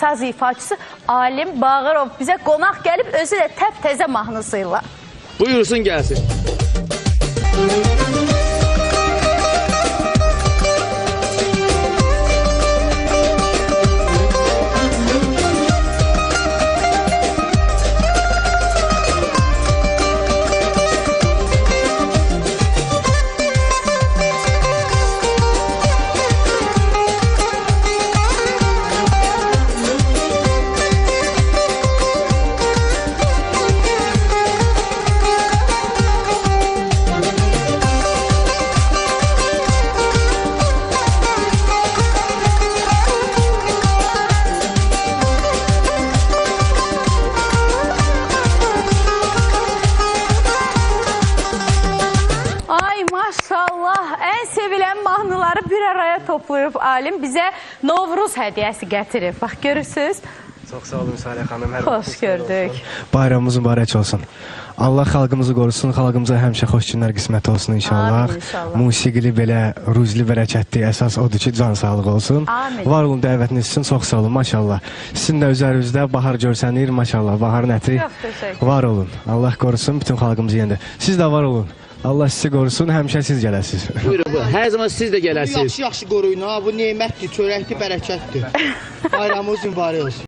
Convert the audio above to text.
Saz ifaçısı Alim Bağırov bizə qonaq gəlib özü də təp-təzə mahnısıyla. Buyursun gəlsin. Mahnıları bir araya toplayıb Alim bizə Novruz hədiyəsi gətirib. Bax, görürsünüz. Çox sağ olun Salih xanım. Xoş gördük. Bayramımız mübarək olsun. Allah xalqımızı qorusun, xalqımıza həmişə xoş günlər qismət olsun inşallah. Amin inşallah. Musiqili belə ruzli bərəkətli əsas odur ki, can sağlığı olsun. Amin. Var olun dəvətiniz üçün, çox sağ olun maşallah. Sizin də üzərinizdə bahar görsənir maşallah, baharın ətri. Çox təşəkkür. Var olun. Allah qorusun bütün xalqımızı yenə. Siz də var olun. Allah sizi qorusun, həmişə siz gələsiniz. Buyurun, buyurun. Hər zaman siz də gələsiniz. Yaxşı-yaxşı qoruyun ha, bu nemətdir, çörəkdir, bərəkətdir. Bayramımız mübarək olsun.